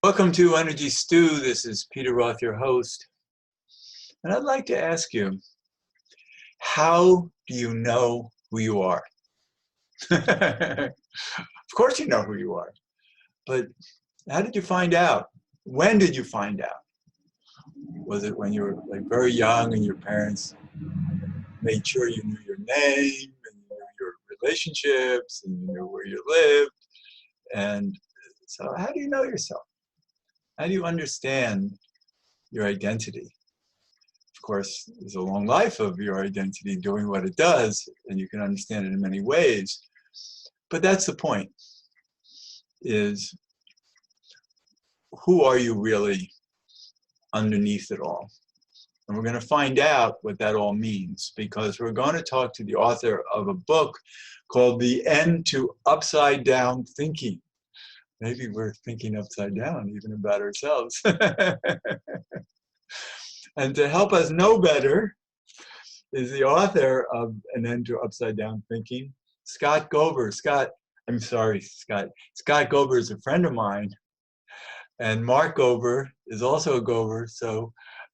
Welcome to Energy Stew. This is Peter Roth, your host. And I'd like to ask you, how do you know who you are? Of course you know who you are, but how did you find out? When did you find out? Was it when you were very young and your parents made sure you knew your name and you knew your relationships and you knew where you lived? And so how do you know yourself? How do you understand your identity? Of course, there's a long life of your identity doing what it does, and you can understand it in many ways. But that's the point, is who are you really underneath it all? And we're going to find out what that all means, because we're going to talk to the author of a book called The End to Upside Down Thinking. Maybe we're thinking upside down even about ourselves. And to help us know better is the author of An End to Upside Down Thinking, Scott Gober. Scott Gober is a friend of mine, and Mark Gober is also a Gober.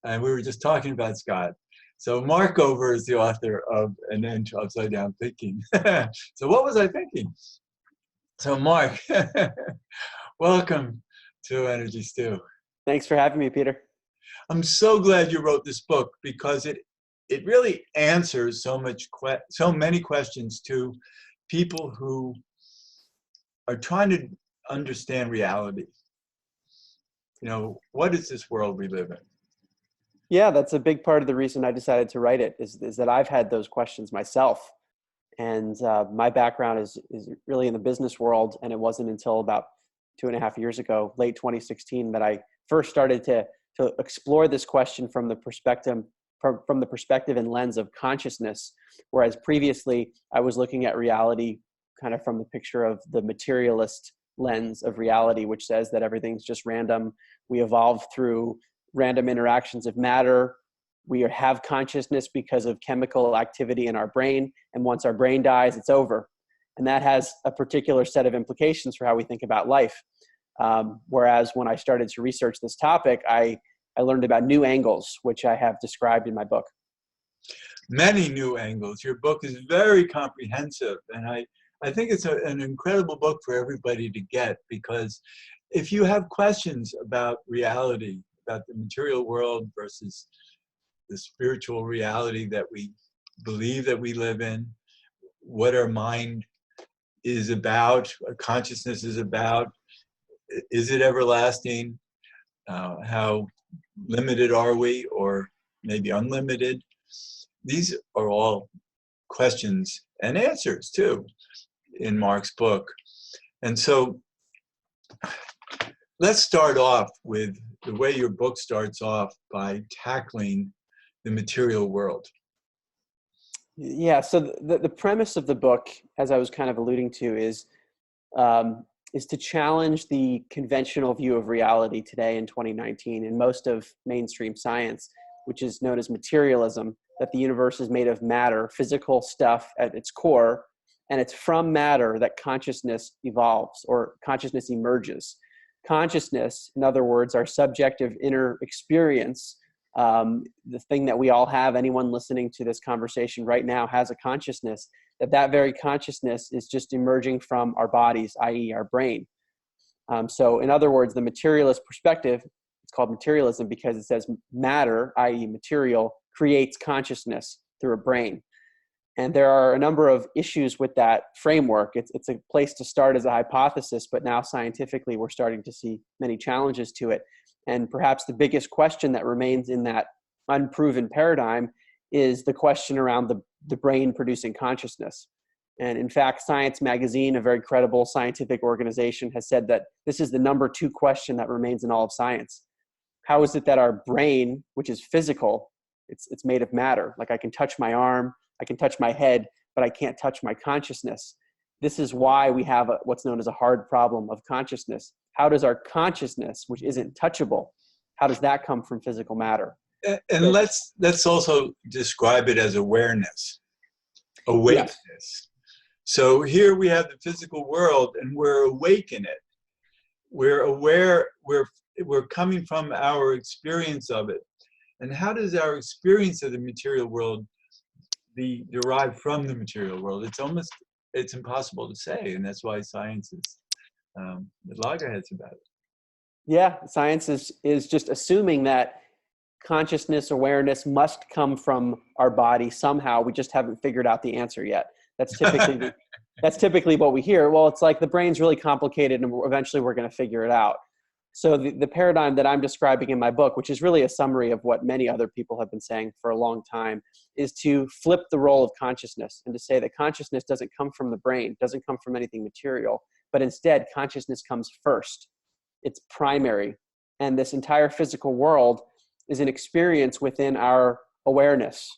And we were just talking about Scott. So Mark Gober is the author of An End to Upside Down Thinking. So what was I thinking? So Mark, welcome to Energy Stew. Thanks for having me, Peter. I'm so glad you wrote this book, because it really answers so many questions to people who are trying to understand reality. You know, what is this world we live in? Yeah, that's a big part of the reason I decided to write it, is that I've had those questions myself. And my background is really in the business world, and it wasn't until about 2.5 years ago, late 2016, that I first started to explore this question from the perspective and lens of consciousness, whereas previously I was looking at reality kind of from the picture of the materialist lens of reality, which says that everything's just random. We evolve through random interactions of matter. We have consciousness because of chemical activity in our brain, and once our brain dies, it's over. And that has a particular set of implications for how we think about life. Whereas when I started to research this topic, I learned about new angles, which I have described in my book. Many new angles. Your book is very comprehensive, and I think it's an incredible book for everybody to get, because if you have questions about reality, about the material world versus the spiritual reality that we believe that we live in, what our mind is about, what consciousness is about, is it everlasting, how limited are we, or maybe unlimited? These are all questions and answers too in Mark's book. And so let's start off with the way your book starts off, by tackling the material world. Yeah, so the premise of the book, as I was kind of alluding to, is to challenge the conventional view of reality today in 2019 in most of mainstream science, which is known as materialism, that the universe is made of matter, physical stuff at its core, and it's from matter that consciousness evolves, or consciousness emerges. Consciousness, in other words, our subjective inner experience, the thing that we all have, anyone listening to this conversation right now has a consciousness, that very consciousness is just emerging from our bodies, i.e. our brain. So in other words, the materialist perspective, it's called materialism because it says matter, i.e. material, creates consciousness through a brain. And there are a number of issues with that framework. It's a place to start as a hypothesis, but now scientifically we're starting to see many challenges to it. And perhaps the biggest question that remains in that unproven paradigm is the question around the brain producing consciousness. And in fact, Science Magazine, a very credible scientific organization, has said that this is the number 2 question that remains in all of science. How is it that our brain, which is physical, it's made of matter? Like, I can touch my arm, I can touch my head, but I can't touch my consciousness. This is why we have what's known as a hard problem of consciousness. How does our consciousness, which isn't touchable, how does that come from physical matter? And let's also describe it as awareness, awakeness. Yes. So here we have the physical world, and we're awake in it. we're aware, we're coming from our experience of it. And how does our experience of the material world be derived from the material world? It's impossible to say, and that's why science is at loggerheads about it. Yeah, science is just assuming that consciousness, awareness must come from our body somehow. We just haven't figured out the answer yet. That's typically what we hear. Well, it's like the brain's really complicated, and eventually we're going to figure it out. So the paradigm that I'm describing in my book, which is really a summary of what many other people have been saying for a long time, is to flip the role of consciousness and to say that consciousness doesn't come from the brain, doesn't come from anything material, but instead consciousness comes first. It's primary. And this entire physical world is an experience within our awareness.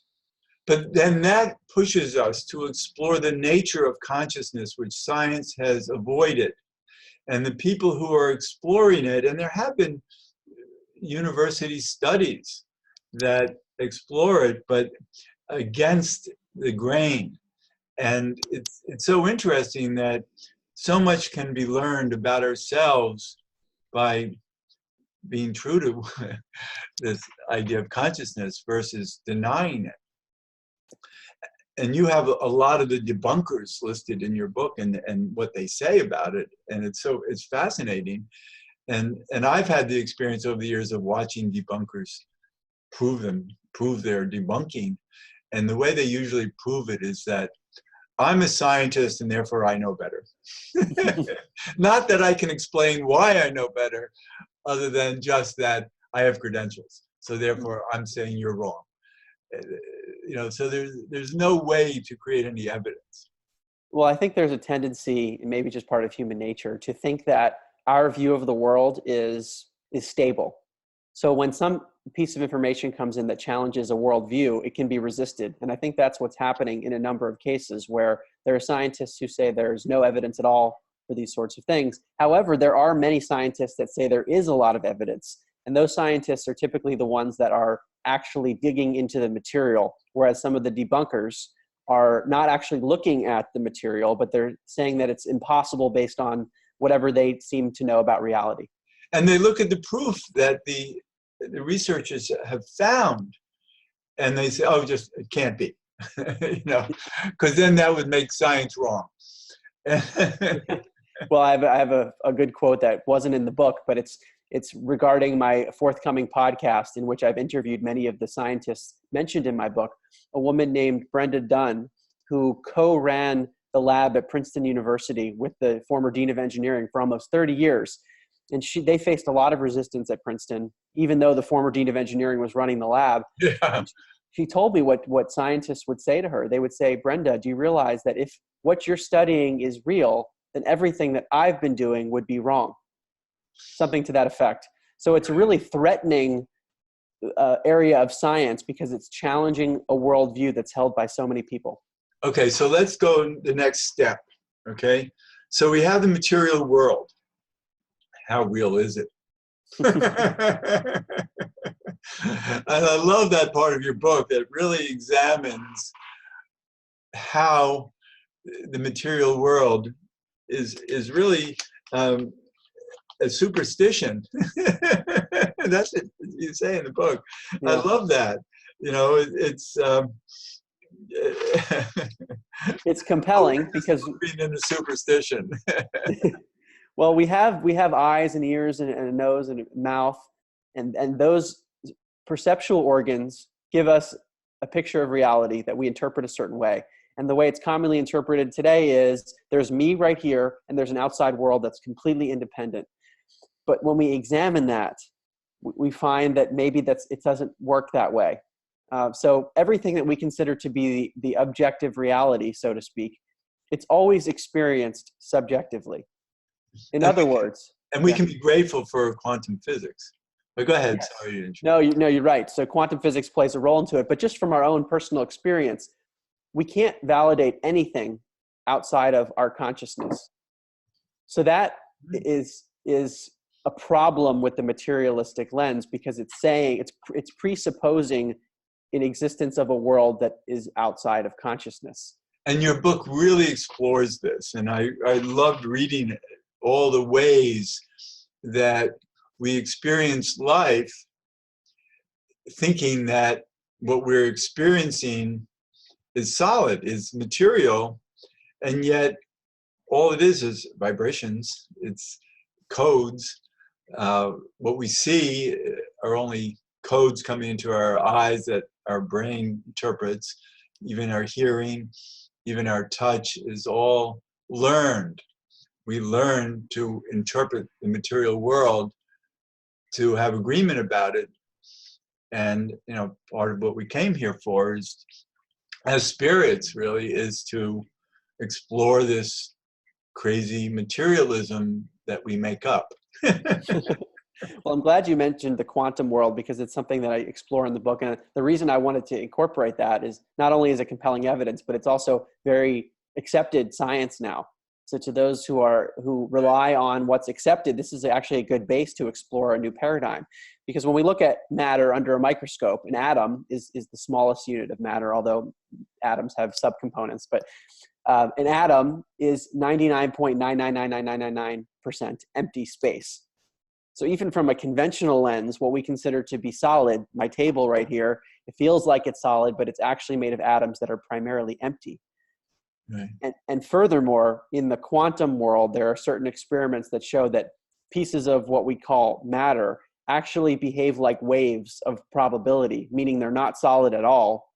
But then that pushes us to explore the nature of consciousness, which science has avoided. And the people who are exploring it, and there have been university studies that explore it, but against the grain. And it's so interesting that so much can be learned about ourselves by being true to this idea of consciousness versus denying it. And you have a lot of the debunkers listed in your book and what they say about it. And it's fascinating. And I've had the experience over the years of watching debunkers prove their debunking. And the way they usually prove it is that I'm a scientist and therefore I know better. Not that I can explain why I know better, other than just that I have credentials. So therefore I'm saying you're wrong. So there's no way to create any evidence. Well, I think there's a tendency, maybe just part of human nature, to think that our view of the world is stable. So when some piece of information comes in that challenges a worldview, it can be resisted. And I think that's what's happening in a number of cases where there are scientists who say there's no evidence at all for these sorts of things. However, there are many scientists that say there is a lot of evidence. And those scientists are typically the ones that are actually digging into the material, whereas some of the debunkers are not actually looking at the material, but they're saying that it's impossible based on whatever they seem to know about reality. And they look at the proof that the researchers have found, and they say, oh, just it can't be, because then that would make science wrong. Well, I have a good quote that wasn't in the book, but it's regarding my forthcoming podcast in which I've interviewed many of the scientists mentioned in my book. A woman named Brenda Dunn, who co-ran the lab at Princeton University with the former dean of engineering for almost 30 years. And they faced a lot of resistance at Princeton, even though the former dean of engineering was running the lab. Yeah. She told me what scientists would say to her. They would say, Brenda, do you realize that if what you're studying is real, then everything that I've been doing would be wrong? Something to that effect. So it's a really threatening area of science because it's challenging a worldview that's held by so many people. Okay, so let's go the next step, okay? So we have the material world. How real is it? And I love that part of your book that really examines how the material world is really a superstition. That's what you say in the book. Yeah. I love that. It's compelling because being in a superstition. Well, we have eyes and ears and a nose and a mouth, and those perceptual organs give us a picture of reality that we interpret a certain way. And the way it's commonly interpreted today is there's me right here, and there's an outside world that's completely independent. But when we examine that, we find that maybe it doesn't work that way. So everything that we consider to be the objective reality, so to speak, it's always experienced subjectively. In other words. And we can be grateful for quantum physics. But go ahead. Yes. Sorry. No, you're right. So quantum physics plays a role into it. But just from our own personal experience, we can't validate anything outside of our consciousness. So that is a problem with the materialistic lens because it's saying it's presupposing an existence of a world that is outside of consciousness. And your book really explores this, and I loved reading all the ways that we experience life thinking that what we're experiencing is solid, is material, and yet all it is vibrations, it's codes. What we see are only codes coming into our eyes that our brain interprets. Even our hearing, even our touch is all learned. We learn to interpret the material world, to have agreement about it. And part of what we came here for is, as spirits, really, is to explore this crazy materialism that we make up. Well, I'm glad you mentioned the quantum world, because it's something that I explore in the book. And the reason I wanted to incorporate that is not only is it compelling evidence, but it's also very accepted science now. So to those who rely on what's accepted, this is actually a good base to explore a new paradigm. Because when we look at matter under a microscope, an atom is the smallest unit of matter, although atoms have subcomponents. But an atom is 99.9999999% empty space. So even from a conventional lens, what we consider to be solid, my table right here, it feels like it's solid, but it's actually made of atoms that are primarily empty. Right. And furthermore, in the quantum world, there are certain experiments that show that pieces of what we call matter actually behave like waves of probability, meaning they're not solid at all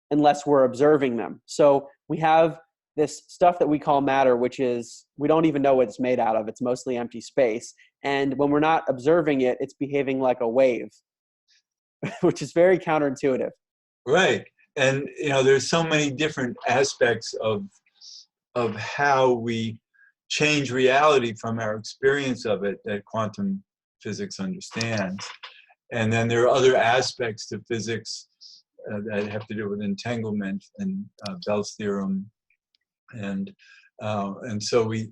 unless we're observing them. So we have this stuff that we call matter, which is, we don't even know what it's made out of. It's mostly empty space. And when we're not observing it, it's behaving like a wave, which is very counterintuitive. Right. And there's so many different aspects of how we change reality from our experience of it that quantum physics understands. And then there are other aspects to physics that have to do with entanglement and Bell's theorem, and so we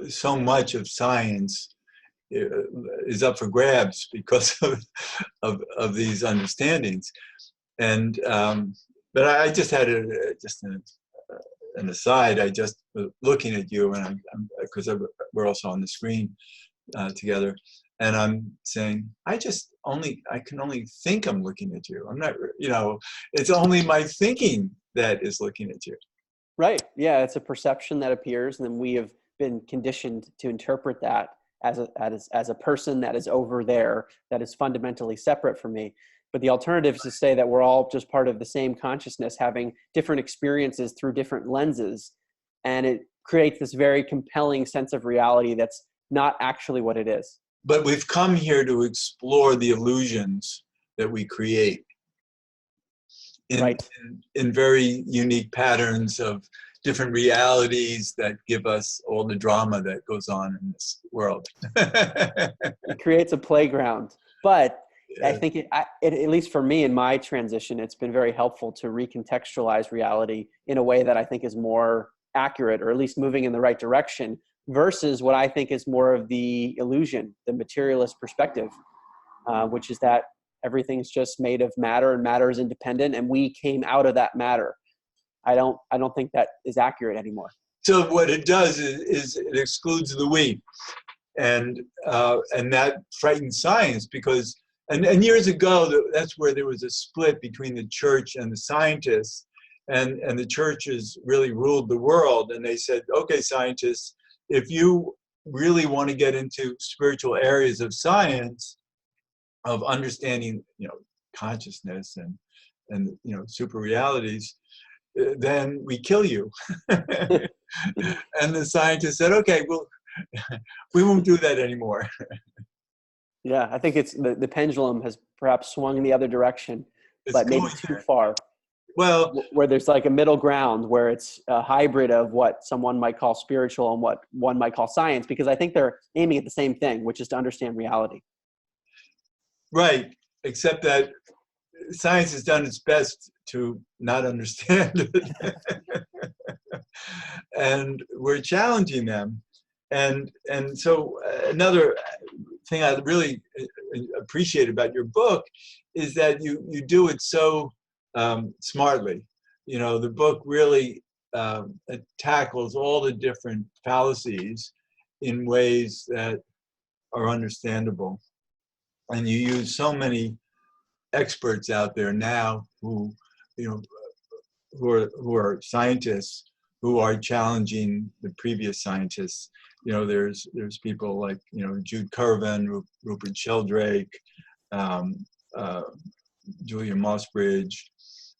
so much of science is up for grabs because of these understandings. And but I just had an aside. I just was looking at you, and I'm because we're also on the screen together, and I'm saying I can only think I'm looking at you. I'm not, it's only my thinking that is looking at you. Right. Yeah, it's a perception that appears, and then we have been conditioned to interpret that as a person that is over there, that is fundamentally separate from me. But the alternative is to say that we're all just part of the same consciousness, having different experiences through different lenses, and it creates this very compelling sense of reality that's not actually what it is. But we've come here to explore the illusions that we create in very unique patterns of different realities that give us all the drama that goes on in this world. It creates a playground. But yeah. I think at least for me in my transition, it's been very helpful to recontextualize reality in a way that I think is more accurate, or at least moving in the right direction, versus what I think is more of the illusion, the materialist perspective, which is that everything's just made of matter, and matter is independent, and we came out of that matter. I don't think that is accurate anymore. So what it does is it excludes the we, and that frightens science, because and years ago that's where there was a split between the church and the scientists, and the churches really ruled the world, and they said, okay, scientists, if you really want to get into spiritual areas of science, of understanding, consciousness and super realities, then we kill you. And the scientists said, okay, well, we won't do that anymore. Yeah, I think it's the pendulum has perhaps swung in the other direction, but maybe too far. Well, where there's like a middle ground where it's a hybrid of what someone might call spiritual and what one might call science, because I think they're aiming at the same thing, which is to understand reality. Right, except that science has done its best to not understand it. And we're challenging them. And so another thing I really appreciate about your book is that you do it so smartly. The book really tackles all the different fallacies in ways that are understandable. And you use so many experts out there now who, you know, who are scientists who are challenging the previous scientists. You know, there's people like, you know, Jude Curven, Rupert Sheldrake, um, uh, Julia Mossbridge.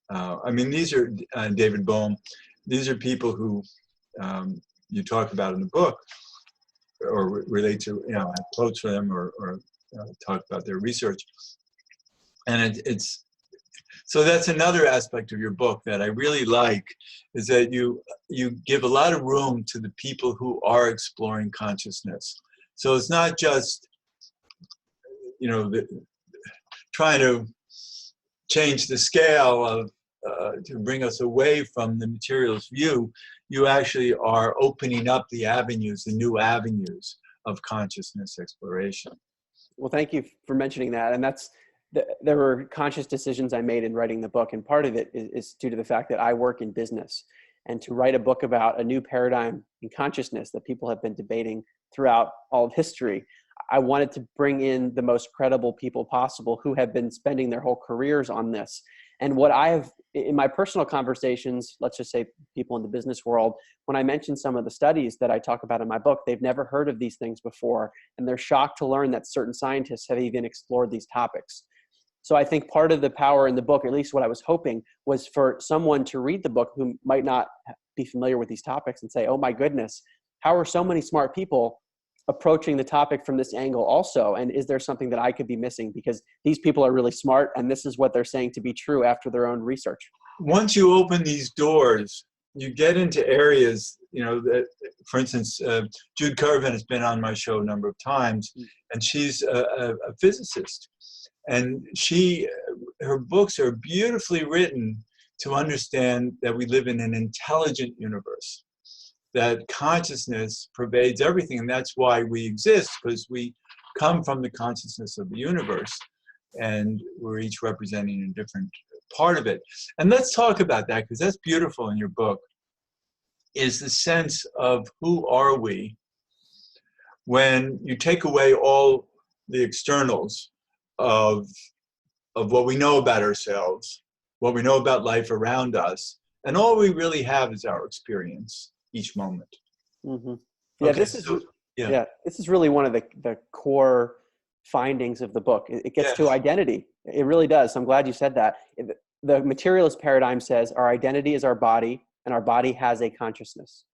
I mean, these are David Bohm. These are people who you talk about in the book, or relate to, you know, have quotes for them, or talk about their research. And it's so that's another aspect of your book that I really like, is that you give a lot of room to the people who are exploring consciousness. So it's not just, you know, trying to change the scale of to bring us away from the materialist view. You actually are opening up the avenues, the new avenues of consciousness exploration. Well, thank you for mentioning that. And there were conscious decisions I made in writing the book. And part of it is due to the fact that I work in business. And to write a book about a new paradigm in consciousness that people have been debating throughout all of history, I wanted to bring in the most credible people possible who have been spending their whole careers on this. And what I have in my personal conversations, let's just say people in the business world, when I mention some of the studies that I talk about in my book, they've never heard of these things before. And they're shocked to learn that certain scientists have even explored these topics. So I think part of the power in the book, at least what I was hoping, was for someone to read the book who might not be familiar with these topics and say, oh my goodness, how are so many smart people approaching the topic from this angle also? And is there something that I could be missing? Because these people are really smart, and this is what they're saying to be true after their own research. Once you open these doors, you get into areas, you know, that, for instance, Jude Curven has been on my show a number of times, and she's a physicist. And her books are beautifully written to understand that we live in an intelligent universe, that consciousness pervades everything. And that's why we exist, because we come from the consciousness of the universe, and we're each representing a different part of it. And let's talk about that, because that's beautiful in your book, is the sense of who are we when you take away all the externals of what we know about ourselves, what we know about life around us, and all we really have is our experience each moment. Mm-hmm. Yeah, okay, this is really one of the core findings of the book. It gets to identity. It really does. I'm glad you said that. The materialist paradigm says our identity is our body, and our body has a consciousness.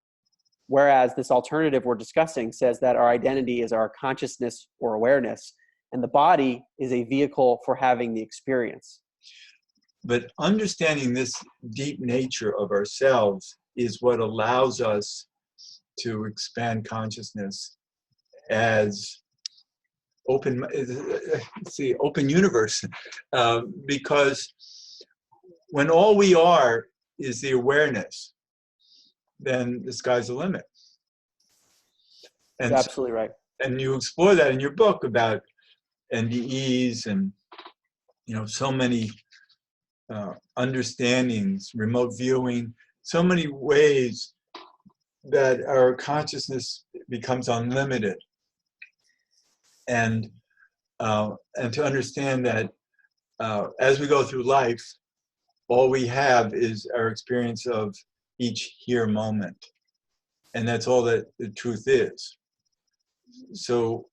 Whereas this alternative we're discussing says that our identity is our consciousness or awareness, and the body is a vehicle for having the experience. But understanding this deep nature of ourselves is what allows us to expand consciousness as open universe, because when all we are is the awareness, then the sky's the limit. And that's absolutely right. And you explore that in your book about NDEs and, you know, so many understandings, remote viewing, so many ways that our consciousness becomes unlimited. And to understand that as we go through life, all we have is our experience of each here moment. And that's all that the truth is. So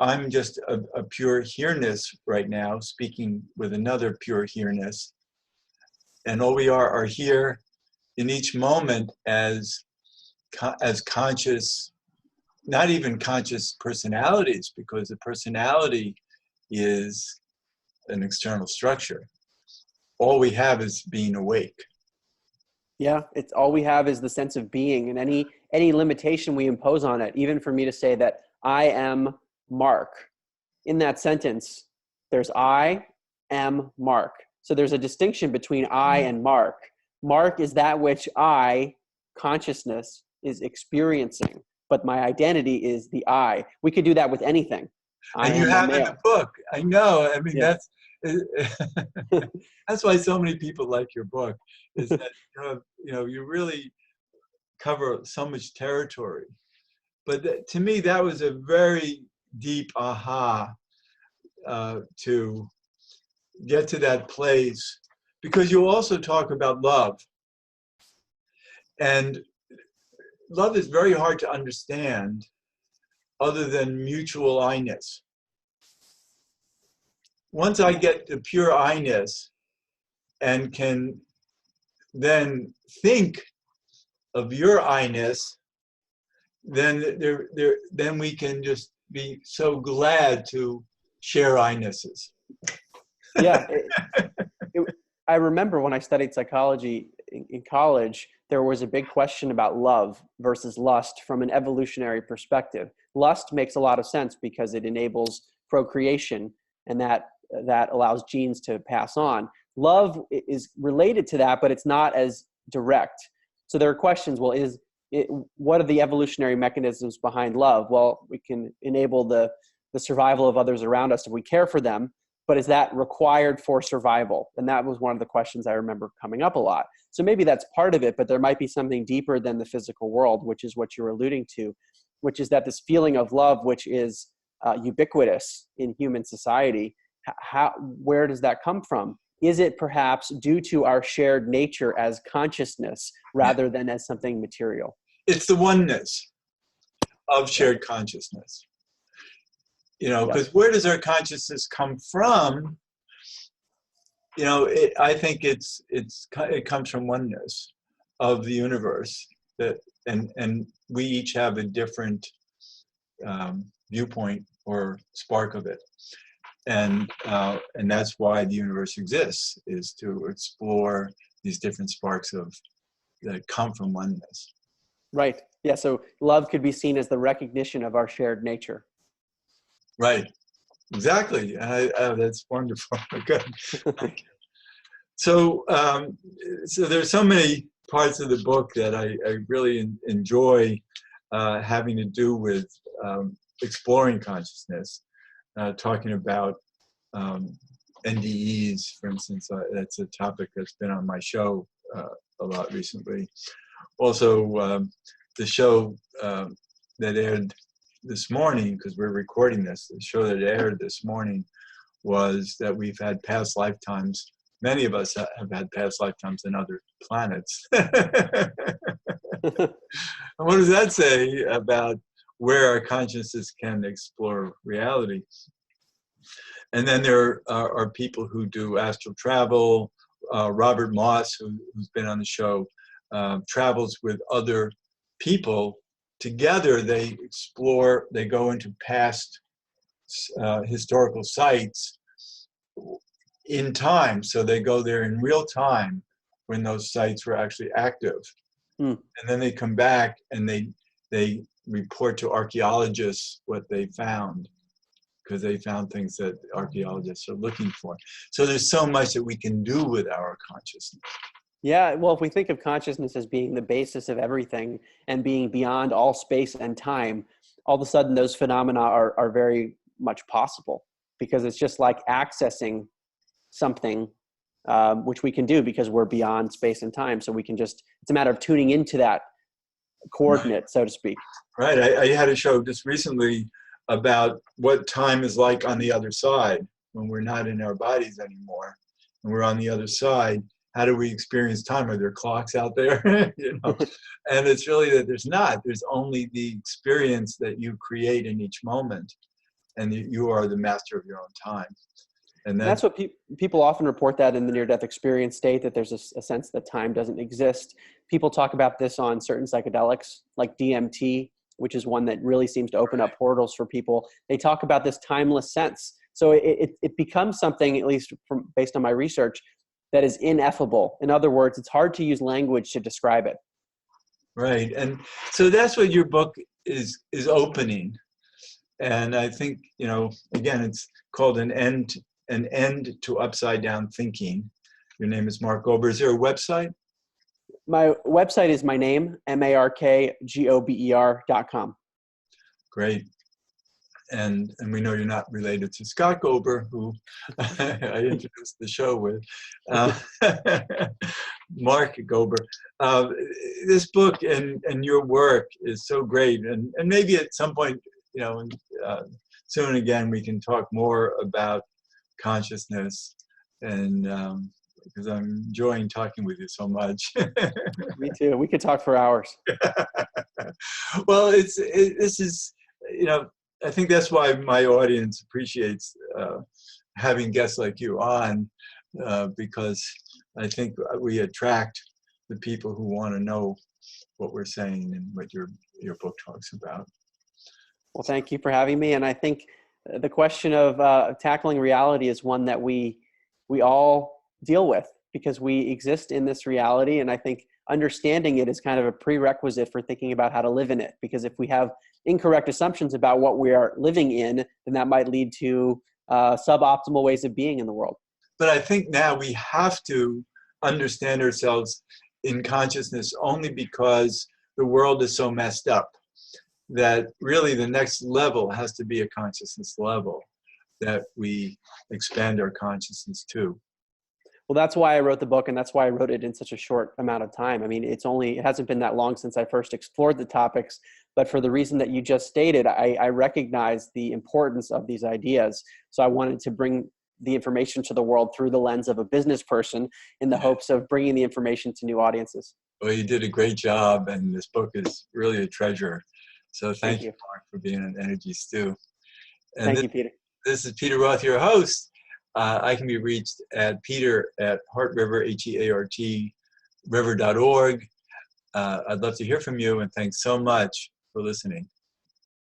I'm just a pure here-ness right now, speaking with another pure here-ness. And all we are here in each moment as conscious, not even conscious personalities, because the personality is an external structure. All we have is being awake. Yeah, it's all we have is the sense of being, and any limitation we impose on it. Even for me to say that I am Mark, in that sentence, there's I am Mark. So there's a distinction between I and Mark. Mark is that which I, consciousness, is experiencing, but my identity is the I. We could do that with anything. And you have in the book. I know. I mean, yeah. that's why so many people like your book, is that you really cover so much territory. But to me, that was a very deep aha to get to that place, because you also talk about love. And love is very hard to understand other than mutual I-ness. Once I get to pure I-ness and can then think of your I-ness, then then we can just be so glad to share I-nesses. Yeah, I remember when I studied psychology in college, there was a big question about love versus lust from an evolutionary perspective. Lust makes a lot of sense because it enables procreation, and that allows genes to pass on. Love is related to that, but it's not as direct. So there are questions. Well, what are the evolutionary mechanisms behind love? Well, we can enable the survival of others around us if we care for them, but is that required for survival? And that was one of the questions I remember coming up a lot. So maybe that's part of it, but there might be something deeper than the physical world, which is what you're alluding to, which is that this feeling of love, which is ubiquitous in human society, where does that come from? Is it perhaps due to our shared nature as consciousness rather than as something material? It's the oneness of shared consciousness. You know, because where does our consciousness come from? You know, I think it comes from oneness of the universe, that and we each have a different viewpoint or spark of it, and that's why the universe exists, is to explore these different sparks that come from oneness. Right. Yeah. So love could be seen as the recognition of our shared nature. Right. Exactly. That's wonderful. Good. Thank you. So, so there's so many parts of the book that I really enjoy having to do with exploring consciousness, talking about NDEs, for instance. That's a topic that's been on my show a lot recently. Also, the show that aired this morning, because we're recording this, the show that aired this morning was that we've had past lifetimes. Many of us have had past lifetimes in other planets. What does that say about where our consciousness can explore reality? And then there are people who do astral travel. Robert Moss, who's been on the show, travels with other people. Together, they explore, they go into past historical sites in time. So they go there in real time when those sites were actually active. And then they come back and they report to archaeologists what they found, because they found things that archaeologists are looking for. So there's so much that we can do with our consciousness. Yeah, well, if we think of consciousness as being the basis of everything and being beyond all space and time, all of a sudden those phenomena are very much possible, because it's just like accessing something, which we can do because we're beyond space and time. So we can just, it's a matter of tuning into that coordinate, so to speak. Right. I had a show just recently about what time is like on the other side when we're not in our bodies anymore and we're on the other side. How do we experience time? Are there clocks out there? You know? And it's really that there's not. There's only the experience that you create in each moment, and you are the master of your own time. And that's what people often report, that in the near-death experience state, that there's a sense that time doesn't exist. People talk about this on certain psychedelics like DMT, which is one that really seems to open up portals for people. They talk about this timeless sense. So it becomes something, at least based on my research, that is ineffable. In other words, it's hard to use language to describe it. Right. And so that's what your book is opening. And I think, you know, again, it's called An End to Upside Down Thinking. Your name is Mark Gober. Is there a website? My website is my name, MarkGober.com. Great. And we know you're not related to Scott Gober, who I introduced the show with. Mark Gober. This book and your work is so great. And maybe at some point, you know, soon again we can talk more about consciousness, and because I'm enjoying talking with you so much. Me too. We could talk for hours. Well, this is, you know, I think that's why my audience appreciates having guests like you on, because I think we attract the people who want to know what we're saying and what your book talks about. Well, thank you for having me. And I think the question of tackling reality is one that we all deal with because we exist in this reality. And I think understanding it is kind of a prerequisite for thinking about how to live in it. Because if we have incorrect assumptions about what we are living in, then that might lead to suboptimal ways of being in the world. But I think now we have to understand ourselves in consciousness only because the world is so messed up that really the next level has to be a consciousness level that we expand our consciousness to. Well, that's why I wrote the book, and that's why I wrote it in such a short amount of time. I mean, it hasn't been that long since I first explored the topics, but for the reason that you just stated, I recognize the importance of these ideas. So I wanted to bring the information to the world through the lens of a business person in the hopes of bringing the information to new audiences. Well, you did a great job, and this book is really a treasure. So thank you, Mark, for being an Energy Stew. And Thank you, Peter. This is Peter Roth, your host. I can be reached at peter@heartriver, HEART, river.org. I'd love to hear from you, and thanks so much for listening.